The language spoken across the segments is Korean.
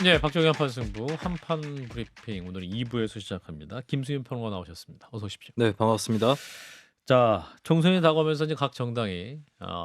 네, 박정희 한판승부 한판 브리핑 오늘 2부에서 시작합니다. 김수윤 평론가 나오셨습니다. 어서 오십시오. 네, 반갑습니다. 자, 총선이 다가오면서 이제 각 정당이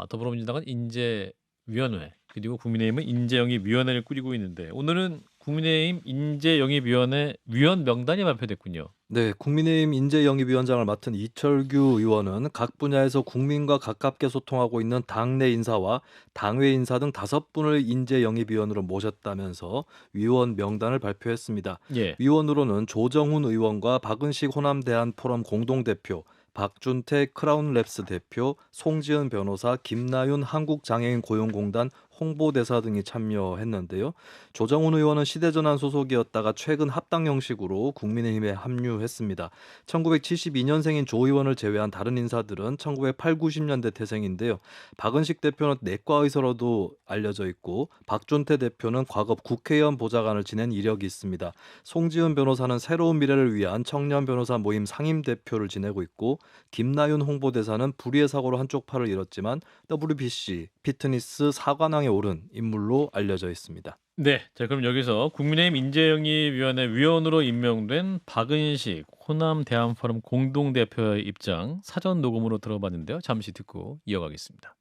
더불어민주당은 인재위원회 그리고 국민의힘은 인재영입위원회를 꾸리고 있는데 오늘은 국민의힘 인재영입위원회 위원 명단이 발표됐군요. 네, 국민의힘 인재영입위원장을 맡은 이철규 의원은 각 분야에서 국민과 가깝게 소통하고 있는 당내 인사와 당외 인사 등 5분을 인재영입위원으로 모셨다면서 위원 명단을 발표했습니다. 예, 위원으로는 조정훈 의원과 박은식 호남 대한포럼 공동대표, 박준태 크라운랩스 대표, 송지은 변호사, 김나윤 한국장애인 고용공단 홍보대사 등이 참여했는데요. 조정훈 의원은 시대전환 소속이었다가 최근 합당 형식으로 국민의힘에 합류했습니다. 1972년생인 조 의원을 제외한 다른 인사들은 1980, 90년대 태생인데요. 박은식 대표는 내과 의사로도 알려져 있고 박준태 대표는 과거 국회의원 보좌관을 지낸 이력이 있습니다. 송지은 변호사는 새로운 미래를 위한 청년 변호사 모임 상임대표를 지내고 있고 김나윤 홍보대사는 불의의 사고로 한쪽 팔을 잃었지만 WBC 피트니스 4관왕에 오른 인물로 알려져 있습니다. 네, 자 그럼 여기서 국민의힘 인재영입위원회 위원으로 임명된 박은식 호남 대한포럼 공동대표의 입장 사전 녹음으로 들어봤는데요. 잠시 듣고 이어가겠습니다.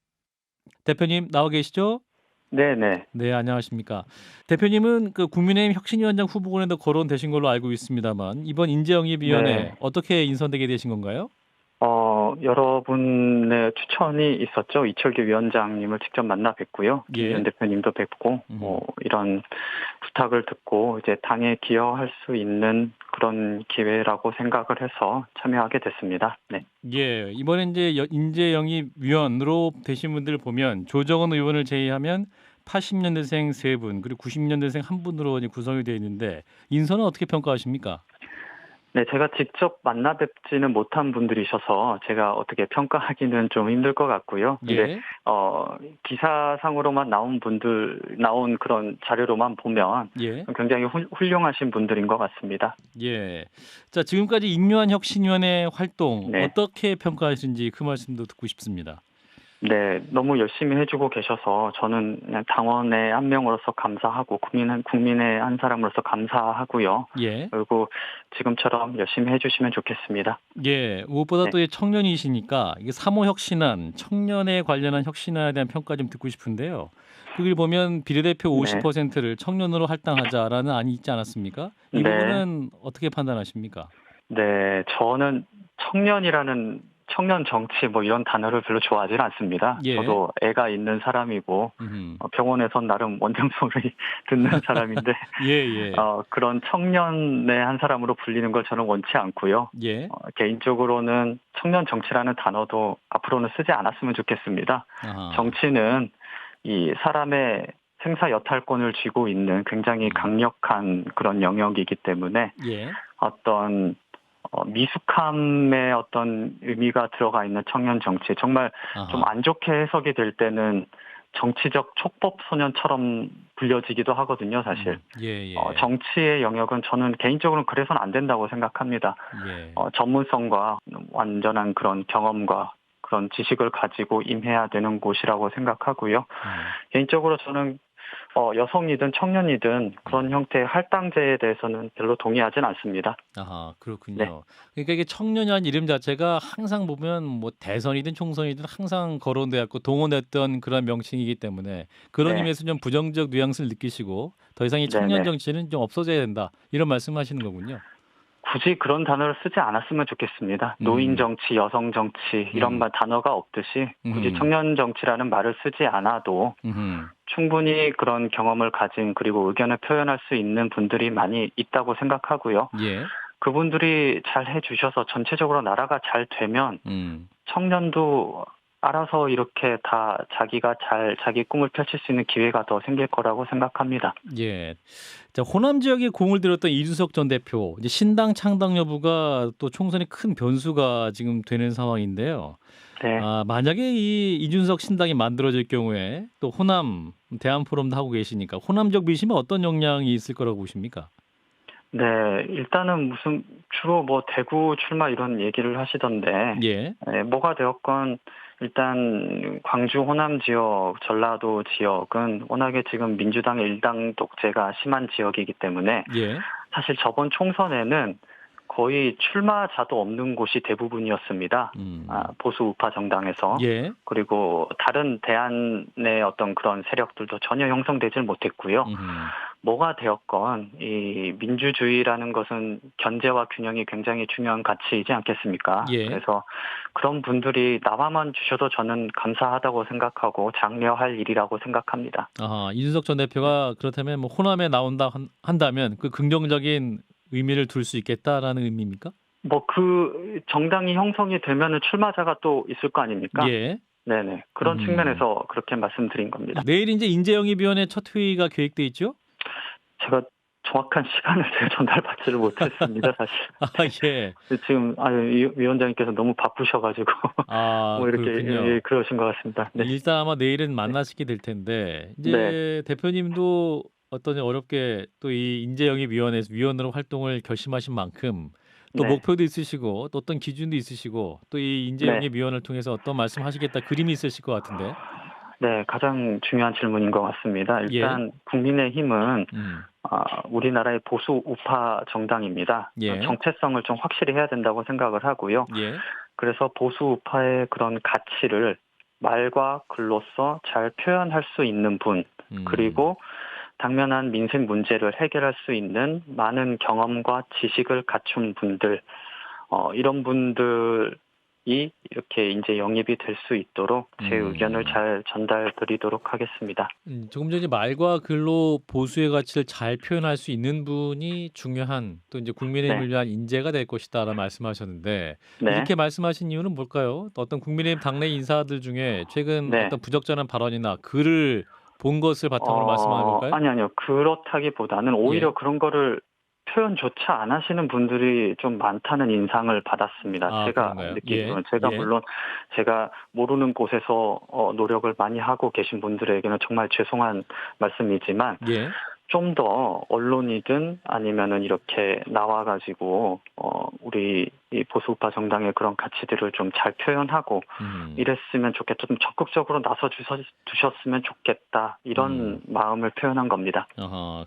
대표님 나와 계시죠? 네네. 네, 안녕하십니까. 대표님은 그 국민의힘 혁신위원장 후보군에도 거론되신 걸로 알고 있습니다만 이번 인재영입위원회 네. 어떻게 인선되게 되신 건가요? 여러분의 추천이 있었죠. 이철규 위원장님을 직접 만나 뵙고요. 김기현 예. 대표님도 뵙고, 이런 부탁을 듣고 이제 당에 기여할 수 있는 그런 기회라고 생각을 해서 참여하게 됐습니다. 네. 예, 이번에 이제 인재영입위원으로 되신 분들 보면 조정원 의원을 제외하면 80년대생 3분 그리고 90년대생 1분으로 구성이 되어 있는데 인선은 어떻게 평가하십니까? 네, 제가 직접 만나 뵙지는 못한 분들이셔서 제가 어떻게 평가하기는 좀 힘들 것 같고요. 근데 예. 기사상으로만 나온 그런 자료로만 보면 예. 굉장히 훌륭하신 분들인 것 같습니다. 예. 자, 지금까지 익묘한 혁신위원회 활동 네. 어떻게 평가하시는지 그 말씀도 듣고 싶습니다. 네, 너무 열심히 해주고 계셔서 저는 그냥 당원의 한 명으로서 감사하고 국민의 한 사람으로서 감사하고요. 예. 그리고 지금처럼 열심히 해주시면 좋겠습니다. 예. 무엇보다 네. 또 청년이시니까 이게 사모 혁신안, 청년에 관련한 혁신안에 대한 평가 좀 듣고 싶은데요. 거길 보면 비례대표 네. 50%를 청년으로 할당하자라는 안이 있지 않았습니까? 이 네. 부분은 어떻게 판단하십니까? 네, 저는 청년 정치 뭐 이런 단어를 별로 좋아하지는 않습니다. 예. 저도 애가 있는 사람이고 병원에선 나름 원장소리 듣는 사람인데 예. 그런 청년의 한 사람으로 불리는 걸 저는 원치 않고요. 예. 개인적으로는 청년 정치라는 단어도 앞으로는 쓰지 않았으면 좋겠습니다. 아하. 정치는 이 사람의 생사 여탈권을 쥐고 있는 굉장히 강력한 그런 영역이기 때문에 예. 어떤 미숙함의 어떤 의미가 들어가 있는 청년 정치, 정말 아하. 좀 안 좋게 해석이 될 때는 정치적 촉법 소년처럼 불려지기도 하거든요, 사실. 예. 정치의 영역은 저는 개인적으로는 그래서는 안 된다고 생각합니다. 예. 전문성과 완전한 그런 경험과 그런 지식을 가지고 임해야 되는 곳이라고 생각하고요. 개인적으로 저는 여성이든 청년이든 그런 형태의 할당제에 대해서는 별로 동의하진 않습니다. 아하, 그렇군요. 네. 그러니까 이게 청년이라는 이름 자체가 항상 보면 뭐 대선이든 총선이든 항상 거론되었고 동원됐던 그런 명칭이기 때문에 그런 네. 의미에서 좀 부정적 뉘앙스를 느끼시고 더 이상 이 청년 네네. 정치는 좀 없어져야 된다 이런 말씀하시는 거군요. 굳이 그런 단어를 쓰지 않았으면 좋겠습니다. 노인 정치, 여성 정치 이런 단어가 없듯이 굳이 청년 정치라는 말을 쓰지 않아도 충분히 그런 경험을 가진 그리고 의견을 표현할 수 있는 분들이 많이 있다고 생각하고요. 예. 그분들이 잘 해주셔서 전체적으로 나라가 잘 되면 청년도 알아서 이렇게 다 자기가 잘 자기 꿈을 펼칠 수 있는 기회가 더 생길 거라고 생각합니다. 예. 자, 호남 지역에 공을 들였던 이준석 전 대표 이제 신당 창당 여부가 또 총선의 큰 변수가 지금 되는 상황인데요. 네. 만약에 이 이준석 신당이 만들어질 경우에 또 호남 대한포럼도 하고 계시니까 호남 지역 민심에 어떤 영향이 있을 거라고 보십니까? 네, 일단은 주로 뭐 대구 출마 이런 얘기를 하시던데, 예. 뭐가 되었건 일단 광주 호남 지역, 전라도 지역은 워낙에 지금 민주당의 일당 독재가 심한 지역이기 때문에 예. 사실 저번 총선에는 거의 출마자도 없는 곳이 대부분이었습니다. 보수 우파 정당에서. 예. 그리고 다른 대안의 어떤 그런 세력들도 전혀 형성되질 못했고요. 뭐가 되었건 이 민주주의라는 것은 견제와 균형이 굉장히 중요한 가치이지 않겠습니까? 예. 그래서 그런 분들이 나와만 주셔도 저는 감사하다고 생각하고 장려할 일이라고 생각합니다. 이준석 전 대표가 그렇다면 뭐 호남에 나온다 한다면 그 긍정적인 의미를 둘 수 있겠다라는 의미입니까? 뭐 그 정당이 형성이 되면은 출마자가 또 있을 거 아닙니까? 예. 네네. 그런 측면에서 그렇게 말씀드린 겁니다. 내일 이제 인재영입위원회 첫 회의가 계획돼 있죠? 제가 정확한 시간을 제가 전달받지를 못했습니다, 사실. 예. 지금 위원장님께서 너무 바쁘셔가지고 뭐 이렇게 그렇군요. 그러신 것 같습니다. 네. 일단 아마 내일은 만나시게 될 텐데 이제 네. 대표님도 어떤 어렵게 또 이 인재영입위원회에서 위원으로 활동을 결심하신 만큼 또 네. 목표도 있으시고 또 어떤 기준도 있으시고 또 이 인재영입위원회를 통해서 어떤 말씀하시겠다 그림이 있으실 것 같은데. 네, 가장 중요한 질문인 것 같습니다. 일단 국민의힘은 우리나라의 보수 우파 정당입니다. 예. 정체성을 좀 확실히 해야 된다고 생각을 하고요. 예. 그래서 보수 우파의 그런 가치를 말과 글로써 잘 표현할 수 있는 분, 그리고 당면한 민생 문제를 해결할 수 있는 많은 경험과 지식을 갖춘 분들, 이런 분들이 이렇게 이제 영입이 될 수 있도록 제 의견을 잘 전달드리도록 하겠습니다. 조금 전에 말과 글로 보수의 가치를 잘 표현할 수 있는 분이 중요한 또 이제 국민의힘을 위한 인재가 될 것이다라는 말씀하셨는데 이렇게 말씀하신 이유는 뭘까요? 어떤 국민의힘 당내 인사들 중에 최근 어떤 부적절한 발언이나 글을 본 것을 바탕으로 말씀하는 걸까요? 아니요. 그렇다기보다는 오히려 그런 거를 표현조차 안 하시는 분들이 좀 많다는 인상을 받았습니다. 제가 그런가요? 느끼기로는. 제가 물론 제가 모르는 곳에서 노력을 많이 하고 계신 분들에게는 정말 죄송한 말씀이지만 좀 더 언론이든 아니면은 이렇게 나와가지고 우리 이 보수우파 정당의 그런 가치들을 좀 잘 표현하고 이랬으면 좋겠다. 좀 적극적으로 나서 주셨으면 좋겠다. 이런 마음을 표현한 겁니다.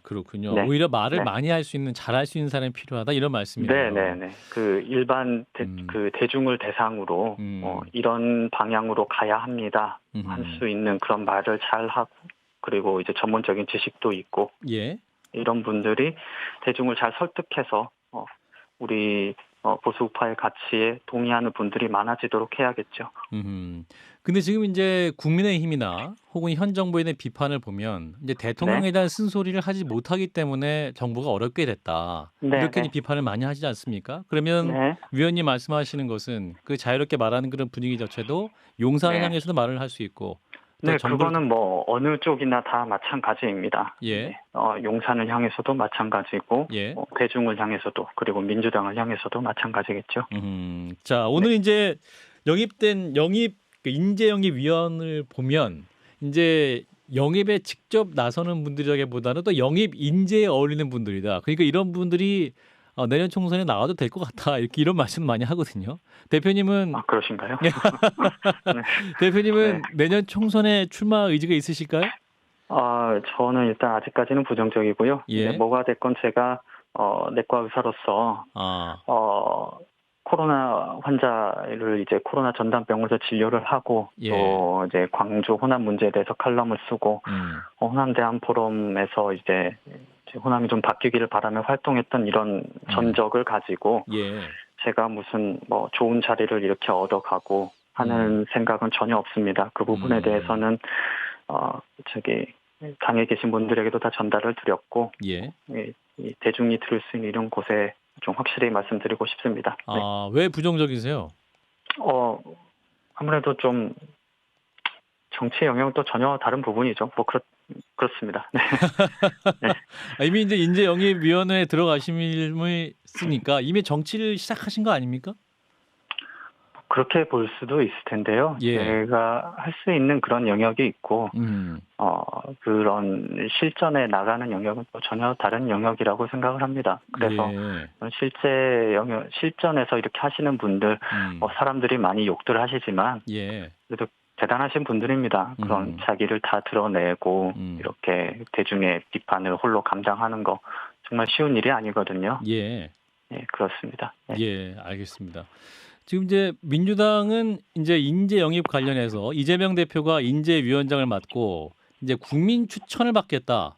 그렇군요. 오히려 말을 많이 할 수 있는, 잘할 수 있는 사람이 필요하다 이런 말씀이네요. 네네네. 그 일반 그 대중을 대상으로 이런 방향으로 가야 합니다. 할 수 있는 그런 말을 잘 하고. 그리고 이제 전문적인 지식도 있고 이런 분들이 대중을 잘 설득해서 우리 보수 우파의 가치에 동의하는 분들이 많아지도록 해야겠죠. 근데 지금 이제 국민의힘이나 혹은 현 정부에 대한 비판을 보면 이제 대통령에 대한 쓴소리를 하지 못하기 때문에 정부가 어렵게 됐다. 이렇게 비판을 많이 하시지 않습니까? 그러면 위원님 말씀하시는 것은 그 자유롭게 말하는 그런 분위기 자체도 용산을 향해서도 말을 할 수 있고 그거는 뭐 어느 쪽이나 다 마찬가지입니다. 용산을 향해서도 마찬가지고 대중을 향해서도 그리고 민주당을 향해서도 마찬가지겠죠. 자, 오늘 이제 영입된 인재영입위원을 보면 이제 영입에 직접 나서는 분들에게보다는 또 영입 인재에 어울리는 분들이다. 그러니까 이런 분들이 내년 총선에 나와도 될 것 같다. 이런 말씀 많이 하거든요. 대표님은 그러신가요? 대표님은 내년 총선에 출마 의지가 있으실까요? 저는 일단 아직까지는 부정적이고요. 뭐가 됐건 제가 내과 의사로서 코로나 환자를 이제 코로나 전담병원에서 진료를 하고 또 이제 광주 호남 문제에 대해서 칼럼을 쓰고 호남 대안 포럼에서 이제 호남이 좀 바뀌기를 바라며 활동했던 이런 전적을 가지고 제가 무슨 뭐 좋은 자리를 이렇게 얻어가고 하는 생각은 전혀 없습니다. 그 부분에 대해서는 당에 계신 분들에게도 다 전달을 드렸고 이 대중이 들을 수 있는 이런 곳에 좀 확실히 말씀드리고 싶습니다. 왜 부정적이세요? 아무래도 좀 정치 영역은 또 전혀 다른 부분이죠. 뭐 그렇습니다. 이미 이제 인재영입위원회에 들어가심을 쓰니까 이미 정치를 시작하신 거 아닙니까? 그렇게 볼 수도 있을 텐데요. 예. 제가 할 수 있는 그런 영역이 있고, 그런 실전에 나가는 영역은 또 전혀 다른 영역이라고 생각을 합니다. 그래서 예. 실전에서 이렇게 하시는 분들, 사람들이 많이 욕들 하시지만, 예. 그래도 대단하신 분들입니다. 그런 자기를 다 드러내고, 이렇게 대중의 비판을 홀로 감당하는 거, 정말 쉬운 일이 아니거든요. 예. 예, 그렇습니다. 네. 예, 알겠습니다. 지금 이제 민주당은 이제 인재 영입 관련해서 이재명 대표가 인재위원장을 맡고 이제 국민 추천을 받겠다.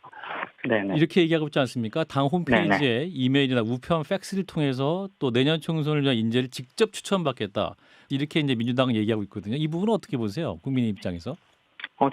네네. 이렇게 얘기하고 있지 않습니까? 당 홈페이지에 이메일이나 우편 팩스를 통해서 또 내년 총선을 위한 인재를 직접 추천받겠다. 이렇게 이제 민주당은 얘기하고 있거든요. 이 부분은 어떻게 보세요? 국민의 입장에서?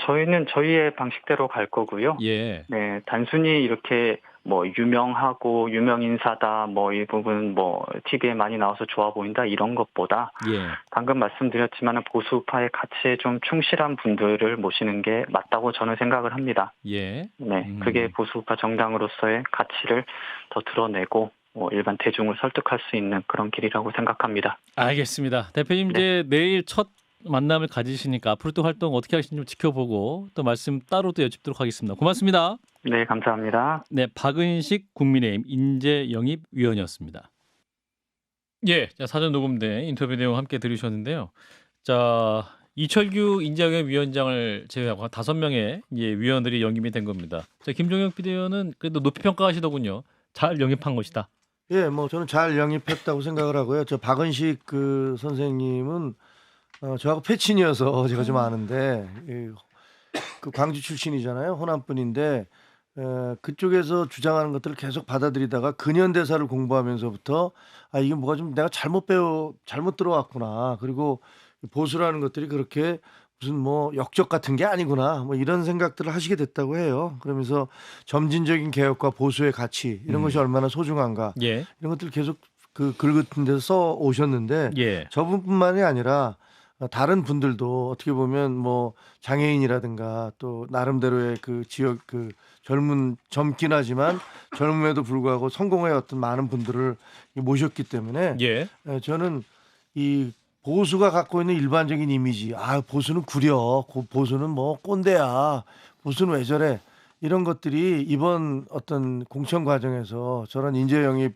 저희는 저희의 방식대로 갈 거고요. 예. 네, 단순히 이렇게 뭐 유명하고 유명 인사다, 뭐 이 부분 뭐 TV에 많이 나와서 좋아 보인다 이런 것보다 예. 방금 말씀드렸지만 보수파의 가치에 좀 충실한 분들을 모시는 게 맞다고 저는 생각을 합니다. 예. 네, 그게 보수파 정당으로서의 가치를 더 드러내고 일반 대중을 설득할 수 있는 그런 길이라고 생각합니다. 알겠습니다. 대표님 이제 내일 첫 만남을 가지시니까 앞으로 또 활동 어떻게 하시는지 좀 지켜보고 또 말씀 따로 또 여쭙도록 하겠습니다. 고맙습니다. 네, 감사합니다. 네, 박은식 국민의힘 인재영입위원이었습니다. 예, 자, 사전 녹음된 인터뷰 내용 함께 들으셨는데요. 자, 이철규 인재영입위원장을 제외하고 한 5명의 위원들이 영입이 된 겁니다. 자, 김종혁 비대위원은 그래도 높이 평가하시더군요. 잘 영입한 것이다. 예, 뭐 저는 잘 영입했다고 생각을 하고요. 저 박은식 그 선생님은 저하고 패친이어서 제가 좀 아는데 그 광주 출신이잖아요. 호남 분인데 그쪽에서 주장하는 것들을 계속 받아들이다가 근현대사를 공부하면서부터 이게 뭐가 좀 내가 잘못 들어왔구나. 그리고 보수라는 것들이 그렇게 무슨 뭐 역적 같은 게 아니구나. 뭐 이런 생각들을 하시게 됐다고 해요. 그러면서 점진적인 개혁과 보수의 가치 이런 것이 얼마나 소중한가. 예. 이런 것들 계속 그 글 같은 데서 써 오셨는데 예. 저분뿐만이 아니라 다른 분들도 어떻게 보면 뭐 장애인이라든가 또 나름대로의 그 지역 그 젊긴 하지만 젊음에도 불구하고 성공의 어떤 많은 분들을 모셨기 때문에 예. 저는 이 보수가 갖고 있는 일반적인 이미지, 보수는 구려, 보수는 뭐 꼰대야, 보수는 왜 저래, 이런 것들이 이번 어떤 공천 과정에서 저런 인재 영입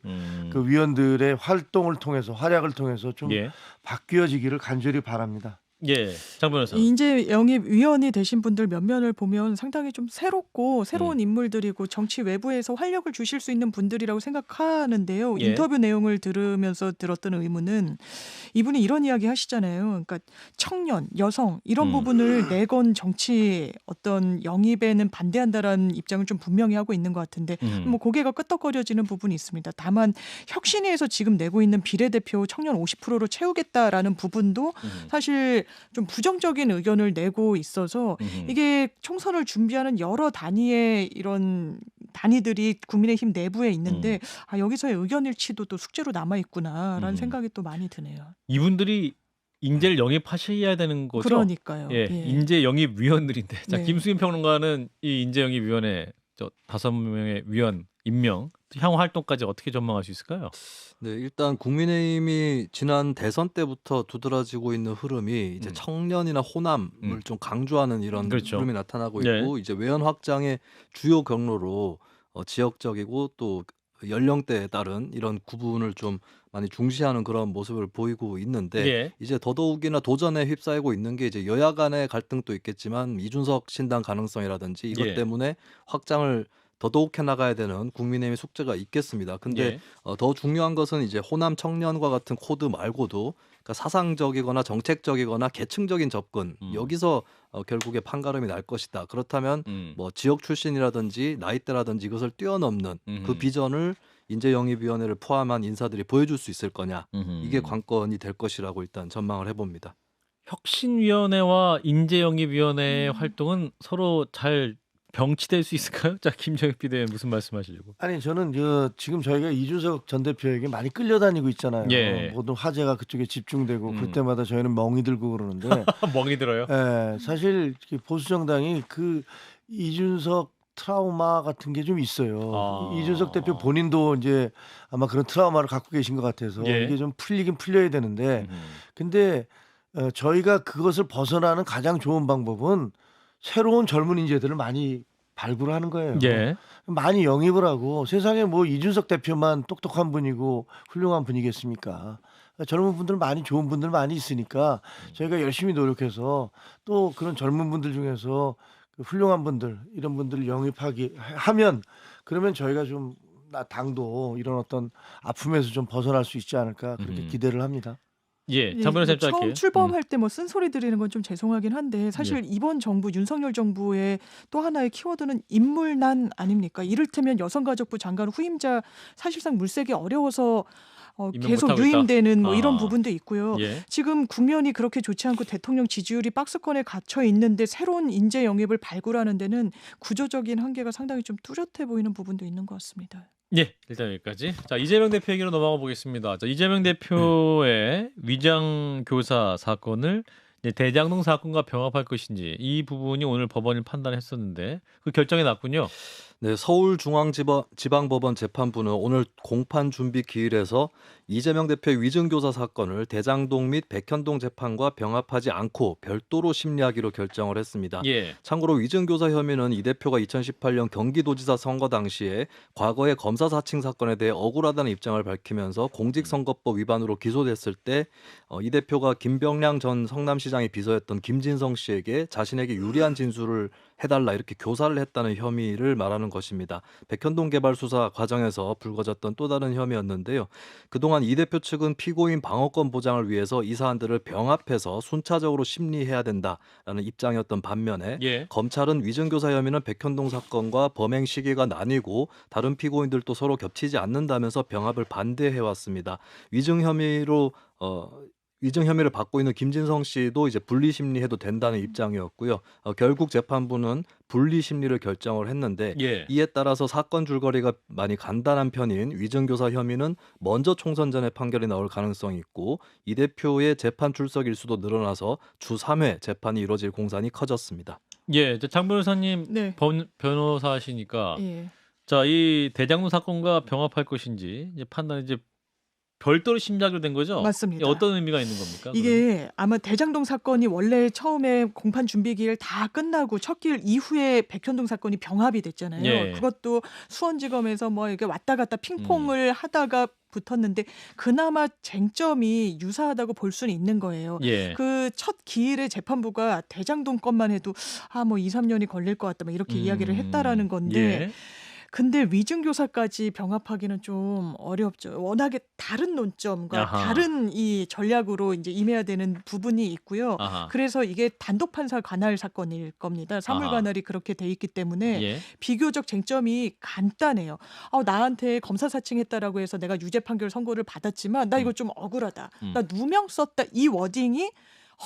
그 위원들의 활동을 통해서 활약을 통해서 좀 바뀌어지기를 간절히 바랍니다. 예, 장 변호사. 인재 영입 위원이 되신 분들 면면을 보면 상당히 좀 새롭고 새로운 인물들이고 정치 외부에서 활력을 주실 수 있는 분들이라고 생각하는데요. 예. 인터뷰 내용을 들으면서 들었던 의문은 이분이 이런 이야기 하시잖아요. 그러니까 청년, 여성 이런 부분을 내건 정치 어떤 영입에는 반대한다라는 입장을 좀 분명히 하고 있는 것 같은데 뭐 고개가 끄덕거려지는 부분이 있습니다. 다만 혁신위에서 지금 내고 있는 비례대표 청년 50%로 채우겠다라는 부분도 사실 좀 부정적인 의견을 내고 있어서 이게 총선을 준비하는 여러 단위의 이런 단위들이 국민의힘 내부에 있는데 여기서의 의견 일치도 또 숙제로 남아 있구나라는 생각이 또 많이 드네요. 이분들이 인재를 영입하셔야 되는 거죠. 그러니까요. 예, 인재 영입 위원들인데. 자, 네. 김수인 평론가는 이 인재 영입 위원회 5명의 위원 임명 향후 활동까지 어떻게 전망할 수 있을까요? 네, 일단 국민의힘이 지난 대선 때부터 두드러지고 있는 흐름이 이제 청년이나 호남을 좀 강조하는 이런 그렇죠. 흐름이 나타나고 있고 이제 외연 확장의 주요 경로로 지역적이고 또 연령대에 따른 이런 구분을 좀 많이 중시하는 그런 모습을 보이고 있는데 이제 더더욱이나 도전에 휩싸이고 있는 게 이제 여야 간의 갈등도 있겠지만 이준석 신당 가능성이라든지 이것 때문에 확장을 더더욱 해나가야 되는 국민의힘의 숙제가 있겠습니다. 근데 더 중요한 것은 이제 호남 청년과 같은 코드 말고도 그러니까 사상적이거나 정책적이거나 계층적인 접근 여기서 결국에 판가름이 날 것이다. 그렇다면 뭐 지역 출신이라든지 나이대라든지 이것을 뛰어넘는 그 비전을 인재영입위원회를 포함한 인사들이 보여줄 수 있을 거냐. 이게 관건이 될 것이라고 일단 전망을 해봅니다. 혁신위원회와 인재영입위원회의 활동은 서로 잘 병치될 수 있을까요? 자, 김정혁 비대위원 무슨 말씀하시려고? 아니 저는 지금 저희가 이준석 전 대표에게 많이 끌려다니고 있잖아요. 모든 화제가 그쪽에 집중되고 그때마다 저희는 멍이 들고 그러는데 멍이 들어요? 사실 보수 정당이 그 이준석 트라우마 같은 게 좀 있어요. 아. 이준석 대표 본인도 이제 아마 그런 트라우마를 갖고 계신 것 같아서 예. 이게 좀 풀리긴 풀려야 되는데 음. 근데 저희가 그것을 벗어나는 가장 좋은 방법은 새로운 젊은 인재들을 많이 발굴하는 거예요. 예. 많이 영입을 하고 세상에 뭐 이준석 대표만 똑똑한 분이고 훌륭한 분이겠습니까? 젊은 분들 많이 좋은 분들 많이 있으니까 저희가 열심히 노력해서 또 그런 젊은 분들 중에서 그 훌륭한 분들 이런 분들을 영입하기 하면 그러면 저희가 좀 당도 이런 어떤 아픔에서 좀 벗어날 수 있지 않을까 그렇게 기대를 합니다. 예. 예, 장 변호사님 뭐 처음 짧게. 출범할 때 뭐 쓴소리 드리는 건 좀 죄송하긴 한데 사실 이번 정부 윤석열 정부의 또 하나의 키워드는 인물난 아닙니까? 이를테면 여성가족부 장관 후임자 사실상 물색이 어려워서 임명 계속 못하고 있다? 유임되는 뭐 이런 아. 부분도 있고요. 예. 지금 국면이 그렇게 좋지 않고 대통령 지지율이 박스권에 갇혀 있는데 새로운 인재 영입을 발굴하는 데는 구조적인 한계가 상당히 좀 뚜렷해 보이는 부분도 있는 것 같습니다. 예, 일단 여기까지. 자, 이재명 대표 얘기로 넘어가 보겠습니다. 자, 이재명 대표의 위장 교사 사건을 이제 대장동 사건과 병합할 것인지 이 부분이 오늘 법원이 판단했었는데 그 결정이 났군요. 네, 서울중앙지방법원 재판부는 오늘 공판 준비 기일에서 이재명 대표의 위증교사 사건을 대장동 및 백현동 재판과 병합하지 않고 별도로 심리하기로 결정을 했습니다. 예. 참고로 위증교사 혐의는 이 대표가 2018년 경기도지사 선거 당시에 과거의 검사 사칭 사건에 대해 억울하다는 입장을 밝히면서 공직선거법 위반으로 기소됐을 때 이 대표가 김병량 전 성남시장의 비서였던 김진성 씨에게 자신에게 유리한 진술을 해달라 이렇게 교사를 했다는 혐의를 말하는 것입니다. 백현동 개발 수사 과정에서 불거졌던 또 다른 혐의였는데요. 그동안 이 대표 측은 피고인 방어권 보장을 위해서 이 사안들을 병합해서 순차적으로 심리해야 된다라는 입장이었던 반면에 예. 검찰은 위증교사 혐의는 백현동 사건과 범행 시기가 나뉘고 다른 피고인들도 서로 겹치지 않는다면서 병합을 반대해왔습니다. 위증 혐의를 받고 있는 김진성 씨도 이제 분리 심리해도 된다는 입장이었고요. 결국 재판부는 분리 심리를 결정을 했는데 예. 이에 따라서 사건 줄거리가 많이 간단한 편인 위증교사 혐의는 먼저 총선 전에 판결이 나올 가능성이 있고 이 대표의 재판 출석 일수도 늘어나서 주 3회 재판이 이루어질 공산이 커졌습니다. 예, 이제 장 변호사님 네. 변호사시니까 예. 자, 이 대장동 사건과 병합할 것인지 이제 판단이 이제 별도로 심리하기로 된 거죠? 맞습니다. 이 어떤 의미가 있는 겁니까? 이게 아마 대장동 사건이 원래 처음에 공판 준비 기일 다 끝나고 첫 기일 이후에 백현동 사건이 병합이 됐잖아요. 예. 그것도 수원지검에서 뭐 이렇게 왔다 갔다 핑퐁을 하다가 붙었는데 그나마 쟁점이 유사하다고 볼 수는 있는 거예요. 예. 그 첫 기일에 재판부가 대장동 건만 해도 뭐 2, 3년이 걸릴 것 같다 뭐 이렇게 이야기를 했다라는 건데 예. 근데 위증교사까지 병합하기는 좀 어렵죠. 워낙에 다른 논점과 아하. 다른 이 전략으로 이제 임해야 되는 부분이 있고요. 아하. 그래서 이게 단독 판사 관할 사건일 겁니다. 사물 아하. 관할이 그렇게 돼 있기 때문에 예. 비교적 쟁점이 간단해요. 나한테 검사 사칭했다라고 해서 내가 유죄 판결 선고를 받았지만 나 이거 좀 억울하다. 나 누명 썼다. 이 워딩이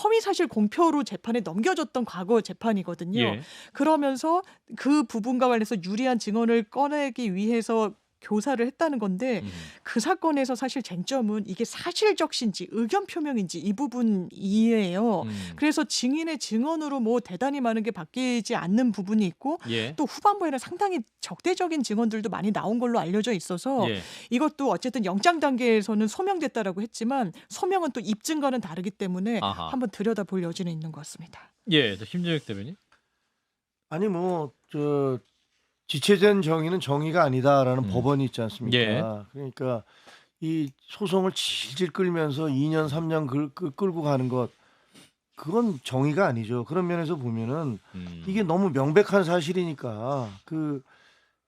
허위사실 공표로 재판에 넘겨졌던 과거 재판이거든요. 예. 그러면서 그 부분과 관련해서 유리한 증언을 꺼내기 위해서 교사를 했다는 건데 그 사건에서 사실 쟁점은 이게 사실적신지 의견 표명인지 이 부분이에요. 그래서 증인의 증언으로 뭐 대단히 많은 게 바뀌지 않는 부분이 있고 예. 또 후반부에는 상당히 적대적인 증언들도 많이 나온 걸로 알려져 있어서 예. 이것도 어쨌든 영장 단계에서는 소명됐다라고 했지만 소명은 또 입증과는 다르기 때문에 아하. 한번 들여다볼 여지는 있는 것 같습니다. 예. 김재혁 대변인. 아니 지체된 정의는 정의가 아니다라는 음. 법원이 있지 않습니까? 예. 그러니까 이 소송을 질질 끌면서 2년 3년 끌고 가는 것 그건 정의가 아니죠. 그런 면에서 보면은 이게 너무 명백한 사실이니까 그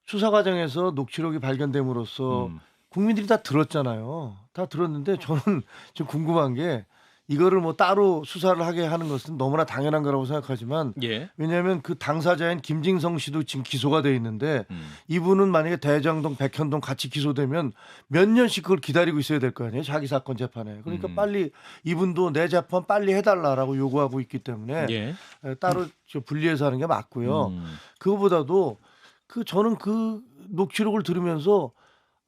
수사 과정에서 녹취록이 발견됨으로써 국민들이 다 들었잖아요. 다 들었는데 저는 좀 궁금한 게 이거를 뭐 따로 수사를 하게 하는 것은 너무나 당연한 거라고 생각하지만 예. 왜냐하면 그 당사자인 김진성 씨도 지금 기소가 돼 있는데 이분은 만약에 대장동, 백현동 같이 기소되면 몇 년씩 그걸 기다리고 있어야 될 거 아니에요. 자기 사건 재판에. 그러니까 빨리 이분도 내 재판 빨리 해달라라고 요구하고 있기 때문에 예. 따로 분리해서 하는 게 맞고요. 그거보다도 저는 그 녹취록을 들으면서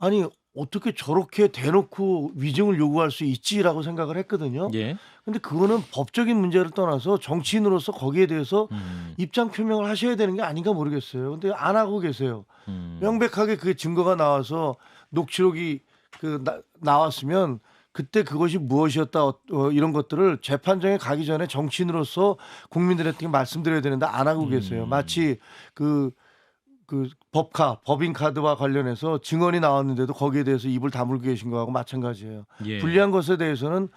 아니 어떻게 저렇게 대놓고 위증을 요구할 수 있지라고 생각을 했거든요. 예. 근데 그거는 법적인 문제를 떠나서 정치인으로서 거기에 대해서 입장 표명을 하셔야 되는 게 아닌가 모르겠어요. 근데 안 하고 계세요. 명백하게 그 증거가 나와서 녹취록이 나왔으면 그때 그것이 무엇이었다 이런 것들을 재판정에 가기 전에 정치인으로서 국민들한테 말씀드려야 되는데 안 하고 계세요. 마치 그 법인 카드와 관련해서 증언이 나왔는데도 거기에 대해서 입을 다물고 계신 거하고 마찬가지예요. 예. 불리한 것에 대해서는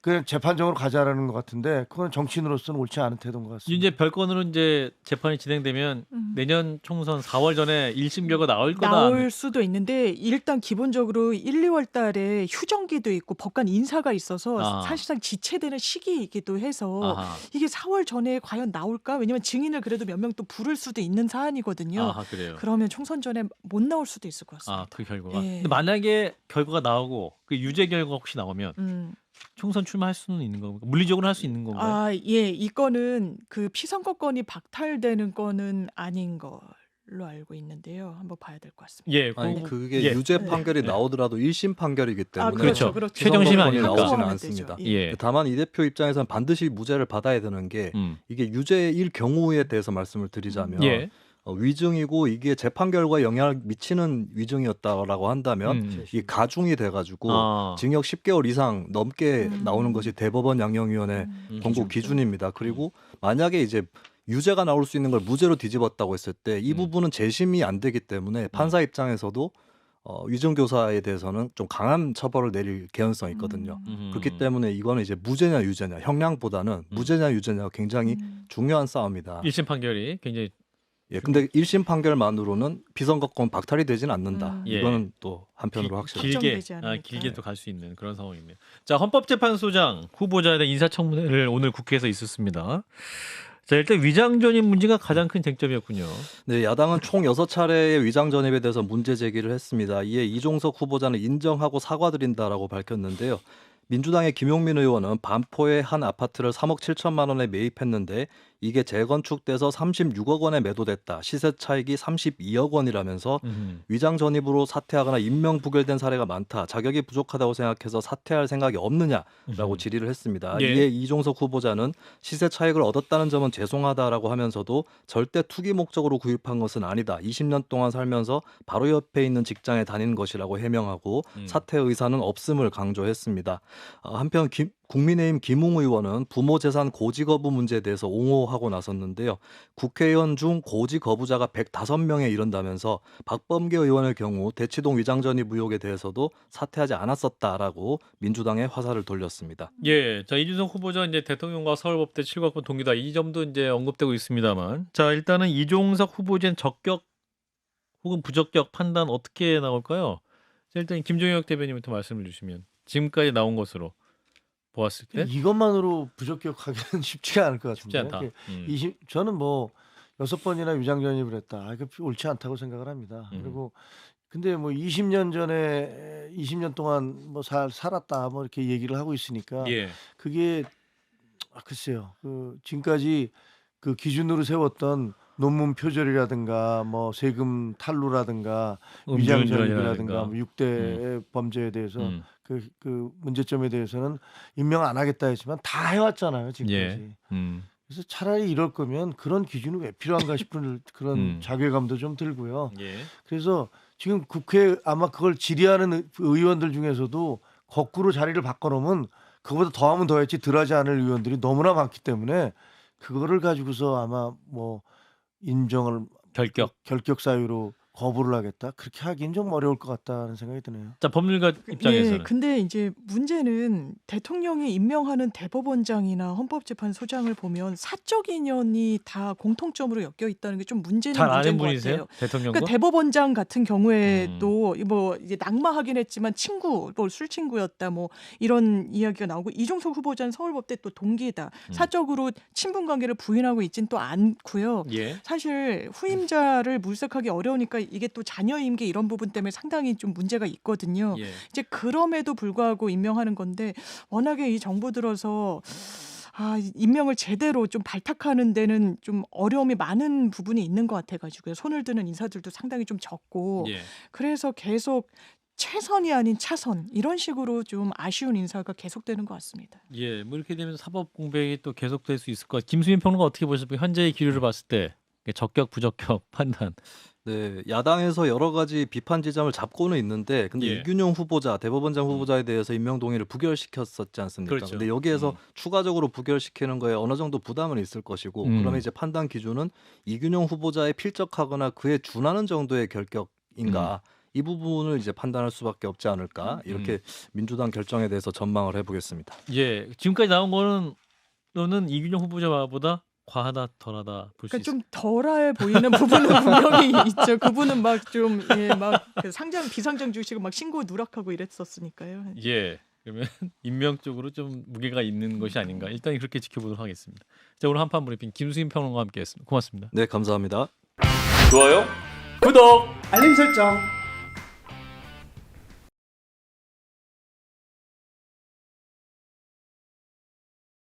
그냥 재판정으로 가자라는 것 같은데 그건 정치인으로서는 옳지 않은 태도인 것 같습니다. 이제 별건으로 이제 재판이 진행되면 내년 총선 4월 전에 1심 결과 나올 거다. 나올 수도 있는데 일단 기본적으로 1, 2월 달에 휴정기도 있고 법관 인사가 있어서 사실상 지체되는 시기이기도 해서 아하. 이게 4월 전에 과연 나올까? 왜냐면 증인을 그래도 몇 명 또 부를 수도 있는 사안이거든요. 아하, 그래요. 그러면 총선 전에 못 나올 수도 있을 것 같습니다. 그 결과가. 예. 근데 만약에 결과가 나오고 그 유죄 결과가 혹시 나오면 총선 출마할 수는 있는 건가요? 물리적으로 할 수 있는 건가요? 예, 이 건은 그 피선거 건이 박탈되는 건은 아닌 걸로 알고 있는데요. 한번 봐야 될 것 같습니다. 예, 아니 그게 예. 유죄 판결이 나오더라도 1심 판결이기 때문에 그렇죠. 그렇죠. 최종심이 피선거권이 아니니까. 나오지는 확보하면 않습니다. 되죠. 예. 다만 이 대표 입장에서는 반드시 무죄를 받아야 되는 게 이게 유죄일 경우에 대해서 말씀을 드리자면 예. 위증이고 이게 재판 결과에 영향을 미치는 위증이었다라고 한다면 이게 가중이 돼가지고 징역 10개월 이상 넘게 나오는 것이 대법원 양형위원회 권고 기준입니다. 그리고 만약에 이제 유죄가 나올 수 있는 걸 무죄로 뒤집었다고 했을 때 이 부분은 재심이 안 되기 때문에 판사 입장에서도 위증교사에 대해서는 좀 강한 처벌을 내릴 개연성이 있거든요. 그렇기 때문에 이거는 이제 무죄냐 유죄냐 형량보다는 무죄냐 유죄냐가 굉장히 중요한 싸움이다. 1심 판결이 굉장히 예, 근데 1심 판결만으로는 비선거권 박탈이 되진 않는다. 예. 이거는 또 한편으로 확실히. 길게 확정되지 않으니까. 길게 또 갈 수 있는 그런 상황이네요. 자, 헌법재판소장 후보자에 대한 인사청문회를 오늘 국회에서 있었습니다. 자, 일단 위장 전입 문제가 가장 큰 쟁점이었군요. 네, 야당은 총 6차례의 위장 전입에 대해서 문제 제기를 했습니다. 이에 이종석 후보자는 인정하고 사과드린다라고 밝혔는데요. 민주당의 김용민 의원은 반포의 한 아파트를 3억 7천만 원에 매입했는데 이게 재건축돼서 36억 원에 매도됐다. 시세 차익이 32억 원이라면서 위장 전입으로 사퇴하거나 임명 부결된 사례가 많다. 자격이 부족하다고 생각해서 사퇴할 생각이 없느냐라고 질의를 했습니다. 예. 이에 이종석 후보자는 시세 차익을 얻었다는 점은 죄송하다라고 하면서도 절대 투기 목적으로 구입한 것은 아니다. 20년 동안 살면서 바로 옆에 있는 직장에 다니는 것이라고 해명하고 사퇴 의사는 없음을 강조했습니다. 한편 국민의힘 김웅 의원은 부모 재산 고지 거부 문제에 대해서 옹호하고 나섰는데요. 국회의원 중 고지 거부자가 105명에 이른다면서 박범계 의원의 경우 대치동 위장 전입 의혹에 대해서도 사퇴하지 않았었다라고 민주당에 화살을 돌렸습니다. 예, 자 이준석 후보자 이제 대통령과 서울법대 7과학번 동기다 이 점도 이제 언급되고 있습니다만, 자 일단은 이종석 후보자의 적격 혹은 부적격 판단 어떻게 나올까요? 자, 일단 김종혁 대변인부터 말씀을 주시면 지금까지 나온 것으로 보았을 때 이것만으로 부적격하기는 쉽지가 않을 것 쉽지 같습니다. 않다. 저는 뭐 6번이나 위장 전입을 했다. 이거 옳지 않다고 생각을 합니다. 그리고 근데 뭐 20년 전에 20년 동안 뭐 살았다 뭐 이렇게 얘기를 하고 있으니까 예, 그게 글쎄요. 그 지금까지 그 기준으로 세웠던 논문 표절이라든가 뭐 세금 탈루라든가 위장 전입이라든가 뭐 6대 범죄에 대해서 그 문제점에 대해서는 임명 안 하겠다 했지만 다 해왔잖아요 지금까지. 예. 그래서 차라리 이럴 거면 그런 기준이 왜 필요한가 싶은 그런 자괴감도 좀 들고요. 예. 그래서 지금 국회 아마 그걸 질의하는 의원들 중에서도 거꾸로 자리를 바꿔놓으면 그거보다 더하면 더했지 덜하지 않을 의원들이 너무나 많기 때문에 그거를 가지고서 아마 뭐 인정을 결격 사유로 거부를 하겠다 그렇게 하긴 좀 어려울 것 같다는 생각이 드네요. 자 법률가 입장에서는 예, 근데 이제 문제는 대통령이 임명하는 대법원장이나 헌법재판소장을 보면 사적 인연이 다 공통점으로 엮여 있다는 게 좀 문제는 잘 아는 문제인 것 분이세요? 같아요. 대통령과? 그러니까 대법원장 같은 경우에도 뭐 이제 낙마하긴 했지만 친구, 뭐 술 친구였다, 뭐 이런 이야기가 나오고 이종석 후보자는 서울법대 또 동기다. 사적으로 친분 관계를 부인하고 있진 또 않고요. 예. 사실 후임자를 물색하기 어려우니까 이게 또 자녀 임기 이런 부분 때문에 상당히 좀 문제가 있거든요. 예. 이제 그럼에도 불구하고 임명하는 건데 워낙에 이 정부 들어서 임명을 제대로 좀 발탁하는 데는 좀 어려움이 많은 부분이 있는 것 같아가지고요. 손을 드는 인사들도 상당히 좀 적고 예. 그래서 계속 최선이 아닌 차선 이런 식으로 좀 아쉬운 인사가 계속되는 것 같습니다. 예, 뭐 이렇게 되면 사법 공백이 또 계속될 수 있을 것 같아요. 김수민 평론가 어떻게 보셨어요? 현재의 기류를 봤을 때 적격 부적격 판단. 네, 야당에서 여러 가지 비판 지점을 잡고는 있는데 근데 예. 이균용 후보자, 대법원장 후보자에 대해서 임명 동의를 부결시켰었지 않습니까? 그렇죠. 근데 여기에서 추가적으로 부결시키는 거에 어느 정도 부담은 있을 것이고 그러면 이제 판단 기준은 이균용 후보자에 필적하거나 그에 준하는 정도의 결격인가 이 부분을 이제 판단할 수밖에 없지 않을까 이렇게 민주당 결정에 대해서 전망을 해보겠습니다. 예, 지금까지 나온 거는 이균용 후보자보다 과하다 덜하다 볼 수 그러니까 있어요. 좀 덜해 보이는 부분은 분명히 있죠. 그분은 막 좀 막 상장 비상장 주시고 막 신고 누락하고 이랬었으니까요. 예, 그러면 임명 쪽으로 좀 무게가 있는 것이 아닌가. 일단 그렇게 지켜보도록 하겠습니다. 자, 오늘 한판 브리핑 김수인 평론가와 함께했습니다. 고맙습니다. 네, 감사합니다. 좋아요, 구독. 알림 설정.